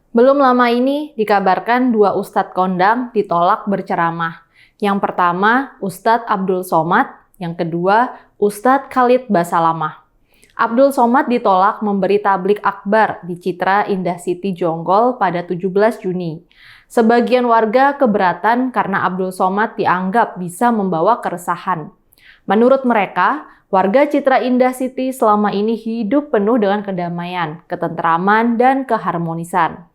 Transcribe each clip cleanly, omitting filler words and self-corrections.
Belum lama ini dikabarkan dua ustadz kondang ditolak berceramah. Yang pertama, Ustadz Abdul Somad, yang kedua, Ustadz Khalid Basalamah. Abdul Somad ditolak memberi tablik akbar di Citra Indah City Jonggol pada 17 Juni. Sebagian warga keberatan karena Abdul Somad dianggap bisa membawa keresahan. Menurut mereka, warga Citra Indah City selama ini hidup penuh dengan kedamaian, ketentraman, dan keharmonisan.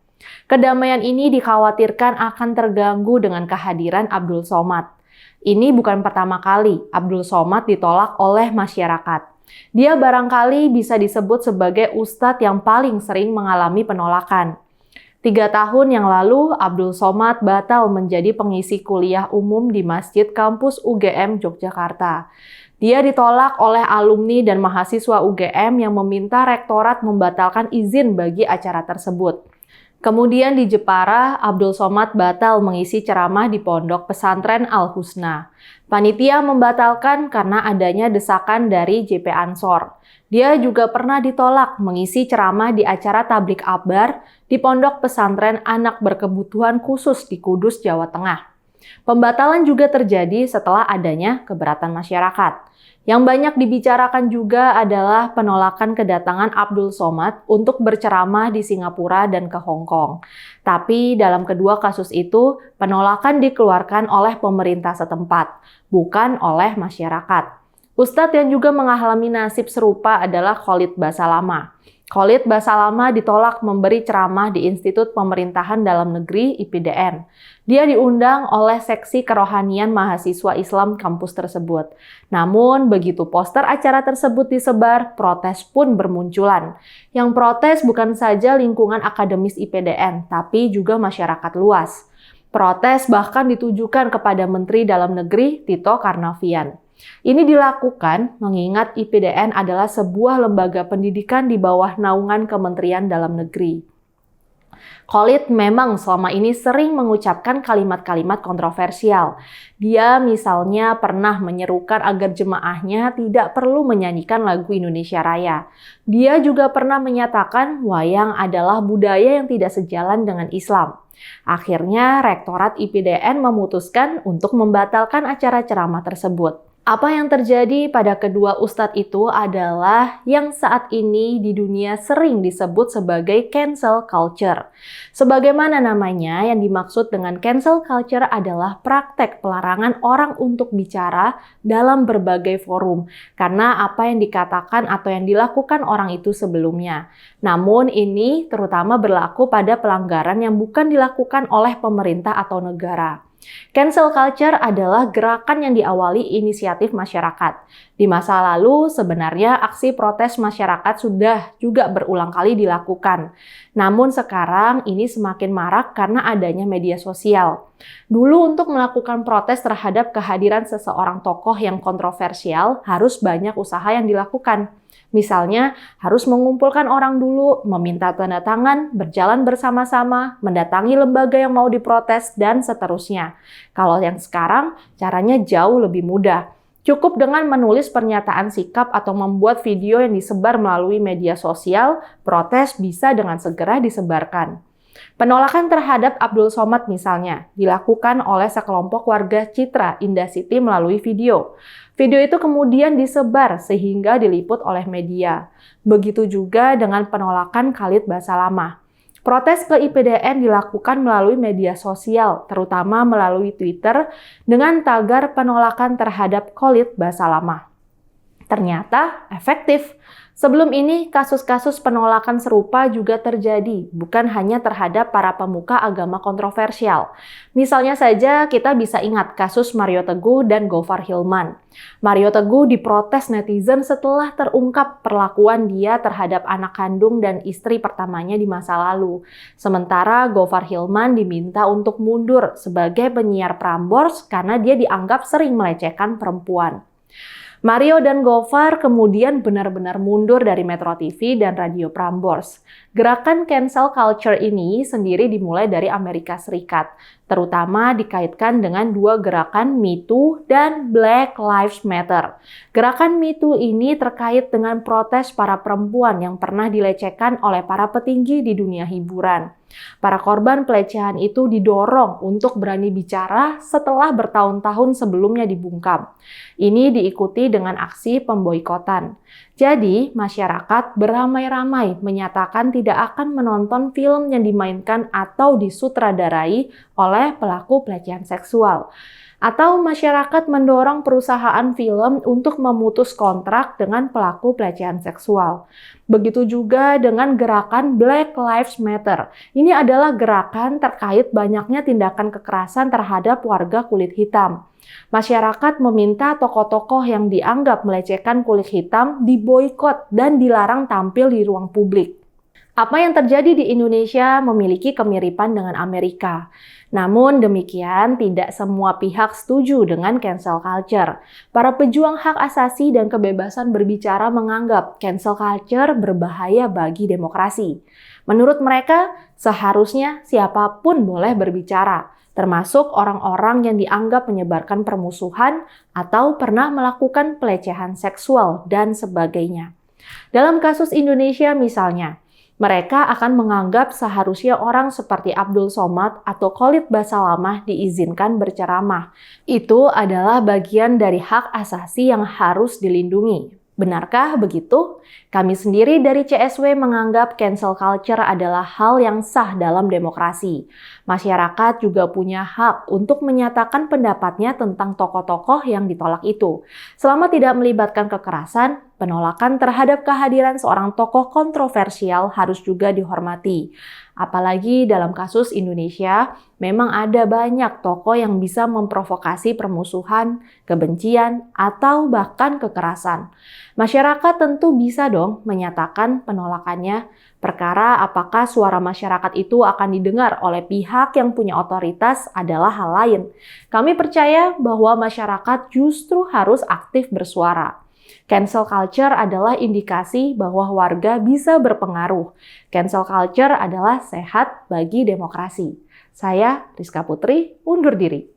Kedamaian ini dikhawatirkan akan terganggu dengan kehadiran Abdul Somad. Ini bukan pertama kali Abdul Somad ditolak oleh masyarakat. Dia barangkali bisa disebut sebagai ustadz yang paling sering mengalami penolakan. 3 tahun yang lalu, Abdul Somad batal menjadi pengisi kuliah umum di Masjid Kampus UGM Yogyakarta. Dia ditolak oleh alumni dan mahasiswa UGM yang meminta rektorat membatalkan izin bagi acara tersebut. Kemudian di Jepara, Abdul Somad batal mengisi ceramah di Pondok Pesantren Al-Husna. Panitia membatalkan karena adanya desakan dari JP Ansor. Dia juga pernah ditolak mengisi ceramah di acara tablik akbar di Pondok Pesantren Anak Berkebutuhan Khusus di Kudus, Jawa Tengah. Pembatalan juga terjadi setelah adanya keberatan masyarakat. Yang banyak dibicarakan juga adalah penolakan kedatangan Abdul Somad untuk berceramah di Singapura dan ke Hong Kong. Tapi dalam kedua kasus itu, penolakan dikeluarkan oleh pemerintah setempat, bukan oleh masyarakat. Ustadz yang juga mengalami nasib serupa adalah Khalid Basalamah. Khalid Basalamah ditolak memberi ceramah di Institut Pemerintahan Dalam Negeri (IPDN). Dia diundang oleh seksi kerohanian mahasiswa Islam kampus tersebut. Namun, begitu poster acara tersebut disebar, protes pun bermunculan. Yang protes bukan saja lingkungan akademis IPDN, tapi juga masyarakat luas. Protes bahkan ditujukan kepada Menteri Dalam Negeri Tito Karnavian. Ini dilakukan mengingat IPDN adalah sebuah lembaga pendidikan di bawah naungan Kementerian Dalam Negeri. Khalid memang selama ini sering mengucapkan kalimat-kalimat kontroversial. Dia misalnya pernah menyerukan agar jemaahnya tidak perlu menyanyikan lagu Indonesia Raya. Dia juga pernah menyatakan wayang adalah budaya yang tidak sejalan dengan Islam. Akhirnya, Rektorat IPDN memutuskan untuk membatalkan acara ceramah tersebut. Apa yang terjadi pada kedua ustadz itu adalah yang saat ini di dunia sering disebut sebagai cancel culture. Sebagaimana namanya, yang dimaksud dengan cancel culture adalah praktek pelarangan orang untuk bicara dalam berbagai forum karena apa yang dikatakan atau yang dilakukan orang itu sebelumnya. Namun ini terutama berlaku pada pelanggaran yang bukan dilakukan oleh pemerintah atau negara. Cancel culture adalah gerakan yang diawali inisiatif masyarakat. Di masa lalu, sebenarnya aksi protes masyarakat sudah juga berulang kali dilakukan. Namun sekarang ini semakin marak karena adanya media sosial. Dulu untuk melakukan protes terhadap kehadiran seseorang tokoh yang kontroversial harus banyak usaha yang dilakukan. Misalnya, harus mengumpulkan orang dulu, meminta tanda tangan, berjalan bersama-sama, mendatangi lembaga yang mau diprotes, dan seterusnya. Kalau yang sekarang, caranya jauh lebih mudah. Cukup dengan menulis pernyataan sikap atau membuat video yang disebar melalui media sosial, protes bisa dengan segera disebarkan. Penolakan terhadap Abdul Somad misalnya dilakukan oleh sekelompok warga Citra Indah City melalui video. Video itu kemudian disebar sehingga diliput oleh media. Begitu juga dengan penolakan Khalid Basalamah. Protes ke IPDN dilakukan melalui media sosial, terutama melalui Twitter, dengan tagar penolakan terhadap Khalid Basalamah. Ternyata efektif. Sebelum ini, kasus-kasus penolakan serupa juga terjadi, bukan hanya terhadap para pemuka agama kontroversial. Misalnya saja kita bisa ingat kasus Mario Teguh dan Gofar Hilman. Mario Teguh diprotes netizen setelah terungkap perlakuan dia terhadap anak kandung dan istri pertamanya di masa lalu. Sementara Gofar Hilman diminta untuk mundur sebagai penyiar Prambors karena dia dianggap sering melecehkan perempuan. Mario dan Gofar kemudian benar-benar mundur dari Metro TV dan Radio Prambors. Gerakan cancel culture ini sendiri dimulai dari Amerika Serikat. terutama dikaitkan dengan dua gerakan Me Too dan Black Lives Matter. Gerakan Me Too ini terkait dengan protes para perempuan yang pernah dilecehkan oleh para petinggi di dunia hiburan. Para korban pelecehan itu didorong untuk berani bicara setelah bertahun-tahun sebelumnya dibungkam. Ini diikuti dengan aksi pemboikotan. Jadi, masyarakat beramai-ramai menyatakan tidak akan menonton film yang dimainkan atau disutradarai oleh pelaku pelecehan seksual. Atau masyarakat mendorong perusahaan film untuk memutus kontrak dengan pelaku pelecehan seksual. Begitu juga dengan gerakan Black Lives Matter. Ini adalah gerakan terkait banyaknya tindakan kekerasan terhadap warga kulit hitam. Masyarakat meminta tokoh-tokoh yang dianggap melecehkan kulit hitam diboikot dan dilarang tampil di ruang publik. Apa yang terjadi di Indonesia memiliki kemiripan dengan Amerika. Namun demikian, tidak semua pihak setuju dengan cancel culture. Para pejuang hak asasi dan kebebasan berbicara menganggap cancel culture berbahaya bagi demokrasi. Menurut mereka, seharusnya siapapun boleh berbicara, termasuk orang-orang yang dianggap menyebarkan permusuhan atau pernah melakukan pelecehan seksual dan sebagainya. Dalam kasus Indonesia misalnya, mereka akan menganggap seharusnya orang seperti Abdul Somad atau Khalid Basalamah diizinkan berceramah. Itu adalah bagian dari hak asasi yang harus dilindungi. Benarkah begitu? Kami sendiri dari CSW menganggap cancel culture adalah hal yang sah dalam demokrasi. Masyarakat juga punya hak untuk menyatakan pendapatnya tentang tokoh-tokoh yang ditolak itu. Selama tidak melibatkan kekerasan, penolakan terhadap kehadiran seorang tokoh kontroversial harus juga dihormati. Apalagi dalam kasus Indonesia, memang ada banyak tokoh yang bisa memprovokasi permusuhan, kebencian, atau bahkan kekerasan. Masyarakat tentu bisa dong menyatakan penolakannya. Perkara apakah suara masyarakat itu akan didengar oleh pihak yang punya otoritas adalah hal lain. Kami percaya bahwa masyarakat justru harus aktif bersuara. Cancel culture adalah indikasi bahwa warga bisa berpengaruh. Cancel culture adalah sehat bagi demokrasi. Saya, Rizka Putri, undur diri.